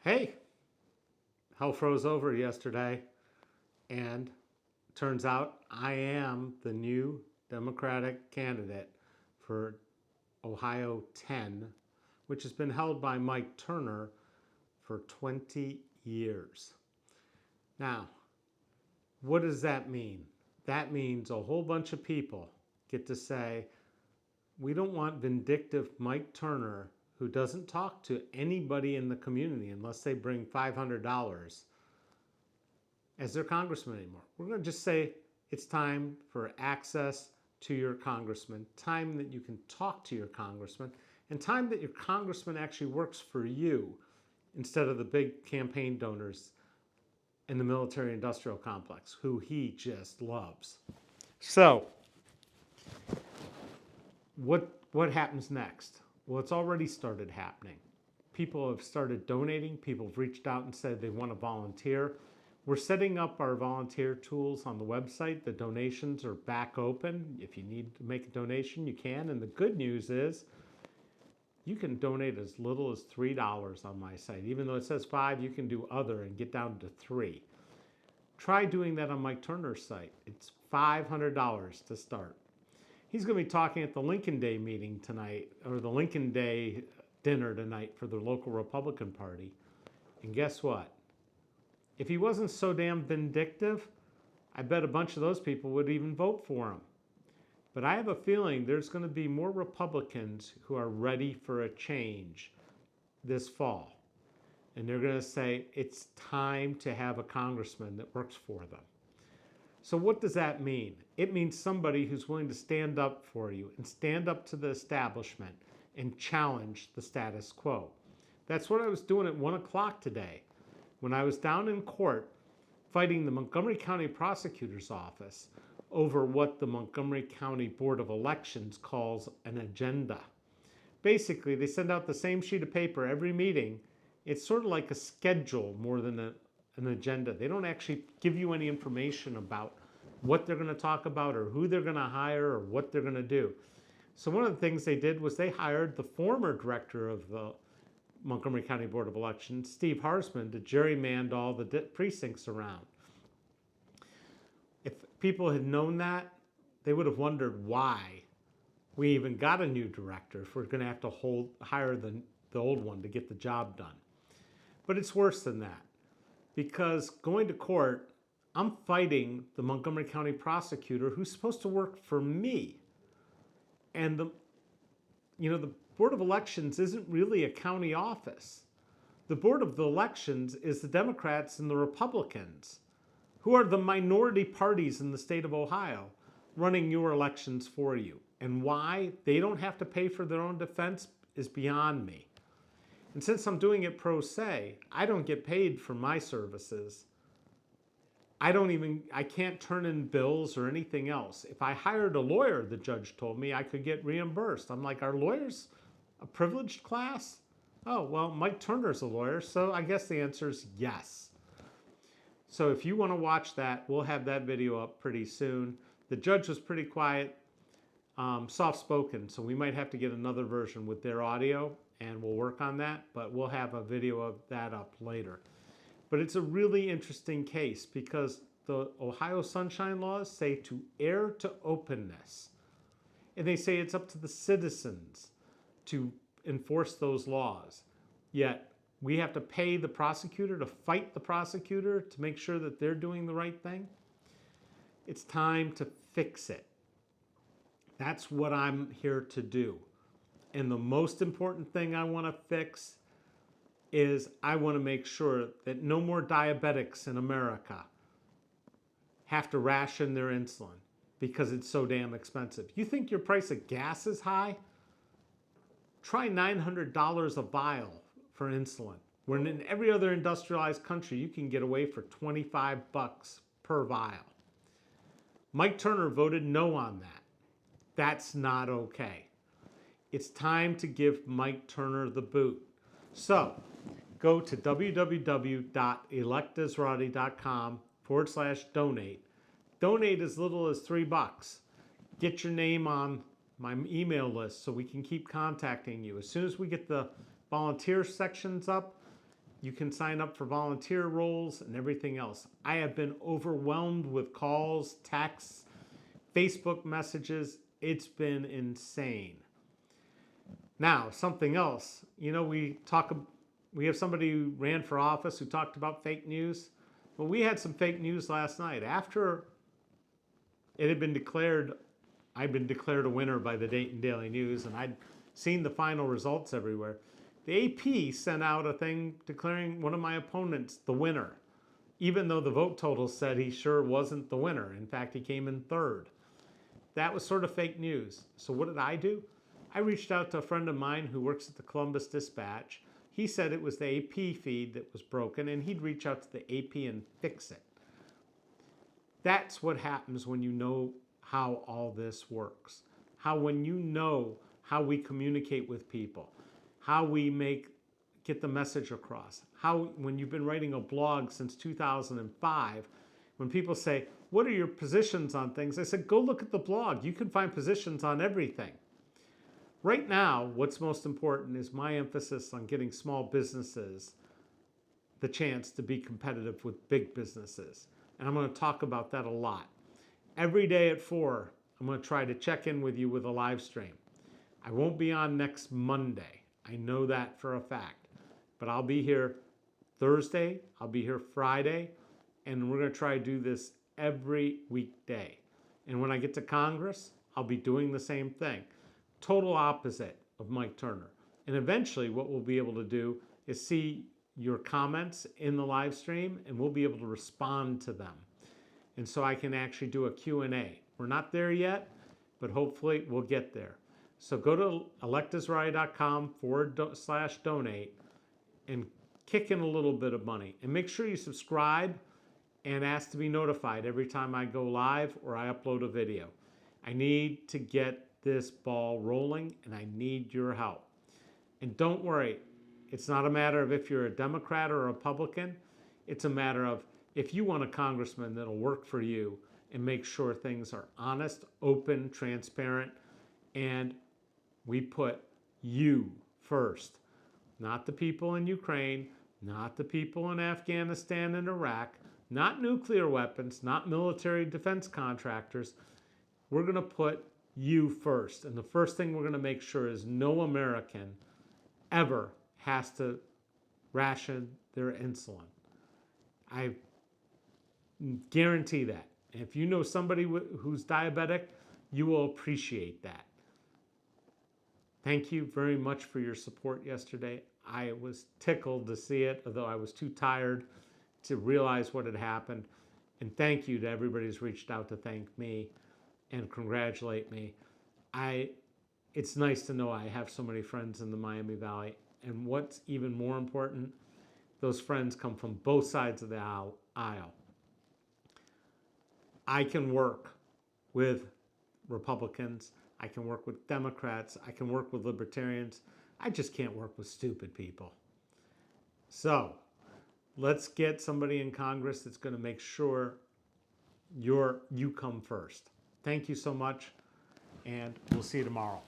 hey, hell froze over yesterday, and turns out I am the new Democratic candidate for Ohio 10, which has been held by Mike Turner for 20 years. Now, what does that mean? That means a whole bunch of people get to say, we don't want vindictive Mike Turner who doesn't talk to anybody in the community unless they bring $500 as their congressman anymore. We're going to just say it's time for access to your congressman, time that you can talk to your congressman, and time that your congressman actually works for you instead of the big campaign donors in the military industrial complex who he just loves. So, what happens next? Well, it's already started happening. People have started donating. People have reached out and said they want to volunteer. We're setting up our volunteer tools on the website. The donations are back open. If you need to make a donation, you can. And the good news is you can donate as little as $3 on my site. Even though it says $5, you can do other and get down to $3. Try doing that on Mike Turner's site. It's $500 to start. He's going to be talking at the Lincoln Day meeting tonight, or the Lincoln Day dinner tonight for the local Republican Party. And guess what? If he wasn't so damn vindictive, I bet a bunch of those people would even vote for him. But I have a feeling there's going to be more Republicans who are ready for a change this fall. And they're going to say it's time to have a congressman that works for them. So what does that mean? It means somebody who's willing to stand up for you and stand up to the establishment and challenge the status quo. That's what I was doing at 1 o'clock today when I was down in court fighting the Montgomery County Prosecutor's Office over what the Montgomery County Board of Elections calls an agenda. Basically, they send out the same sheet of paper every meeting. It's sort of like a schedule more than an agenda. They don't actually give you any information about what they're going to talk about or who they're going to hire or what they're going to do. So one of the things they did was they hired the former director of the Montgomery County Board of Elections, Steve Harsman, to gerrymander all the precincts around. If people had known that, they would have wondered why we even got a new director if we're going to have to hire the old one to get the job done. But it's worse than that. Because going to court, I'm fighting the Montgomery County prosecutor who's supposed to work for me. And the Board of Elections isn't really a county office. The Board of Elections is the Democrats and the Republicans, who are the minority parties in the state of Ohio, running your elections for you. And why they don't have to pay for their own defense is beyond me. And since I'm doing it pro se, I don't get paid for my services. I can't turn in bills or anything else. If I hired a lawyer, the judge told me, I could get reimbursed. I'm like, are lawyers a privileged class? Oh, well, Mike Turner's a lawyer, so I guess the answer is yes. So if you want to watch that, we'll have that video up pretty soon. The judge was pretty quiet, soft-spoken, so we might have to get another version with their audio, and we'll work on that, but we'll have a video of that up later. But it's a really interesting case because the Ohio Sunshine Laws say to err to openness. And they say it's up to the citizens to enforce those laws. Yet we have to pay the prosecutor to fight the prosecutor to make sure that they're doing the right thing. It's time to fix it. That's what I'm here to do. And the most important thing I want to fix is I want to make sure that no more diabetics in America have to ration their insulin because it's so damn expensive. You think your price of gas is high? Try $900 a vial for insulin, when in every other industrialized country you can get away for $25 per vial. Mike Turner voted no on that. That's not okay. It's time to give Mike Turner the boot. So, go to www.electesrati.com/donate. Donate as little as $3. Get your name on my email list so we can keep contacting you. As soon as we get the volunteer sections up, You can sign up for volunteer roles and everything else. I have been overwhelmed with calls, texts, Facebook messages. It's been insane. Now, something else. You know, we have somebody who ran for office who talked about fake news. Well, we had some fake news last night. After it had been declared, I'd been declared a winner by the Dayton Daily News, and I'd seen the final results everywhere. The AP sent out a thing declaring one of my opponents the winner, even though the vote total said he sure wasn't the winner. In fact, he came in third. That was sort of fake news. So what did I do? I reached out to a friend of mine who works at the Columbus Dispatch. He said it was the AP feed that was broken, and he'd reach out to the AP and fix it. That's what happens when you know how all this works. When you know how we communicate with people, how we get the message across. When you've been writing a blog since 2005, when people say, what are your positions on things? I said, go look at the blog. You can find positions on everything. Right now, what's most important is my emphasis on getting small businesses the chance to be competitive with big businesses. And I'm going to talk about that a lot. Every day at 4, I'm going to try to check in with you with a live stream. I won't be on next Monday. I know that for a fact. But I'll be here Thursday, I'll be here Friday, and we're going to try to do this every weekday. And when I get to Congress, I'll be doing the same thing. Total opposite of Mike Turner. And eventually what we'll be able to do is see your comments in the live stream, and we'll be able to respond to them. And so I can actually do a Q&A. We're not there yet, but hopefully we'll get there. So go to electesrally.com/donate and kick in a little bit of money. And make sure you subscribe and ask to be notified every time I go live or I upload a video. I need to get this ball rolling, and I need your help. And don't worry, it's not a matter of if you're a Democrat or a Republican. It's a matter of if you want a congressman that'll work for you and make sure things are honest, open, transparent, and we put you first. Not the people in Ukraine, not the people in Afghanistan and Iraq, not nuclear weapons, not military defense contractors. We're going to put you first. And the first thing we're going to make sure is no American ever has to ration their insulin. I guarantee that. And if you know somebody who's diabetic, you will appreciate that. Thank you very much for your support yesterday. I was tickled to see it, although I was too tired to realize what had happened. And thank you to everybody who's reached out to thank me and congratulate me. It's nice to know I have so many friends in the Miami Valley. And what's even more important, those friends come from both sides of the aisle. I can work with Republicans. I can work with Democrats. I can work with Libertarians. I just can't work with stupid people. So let's get somebody in Congress that's going to make sure you come first. Thank you so much, and we'll see you tomorrow.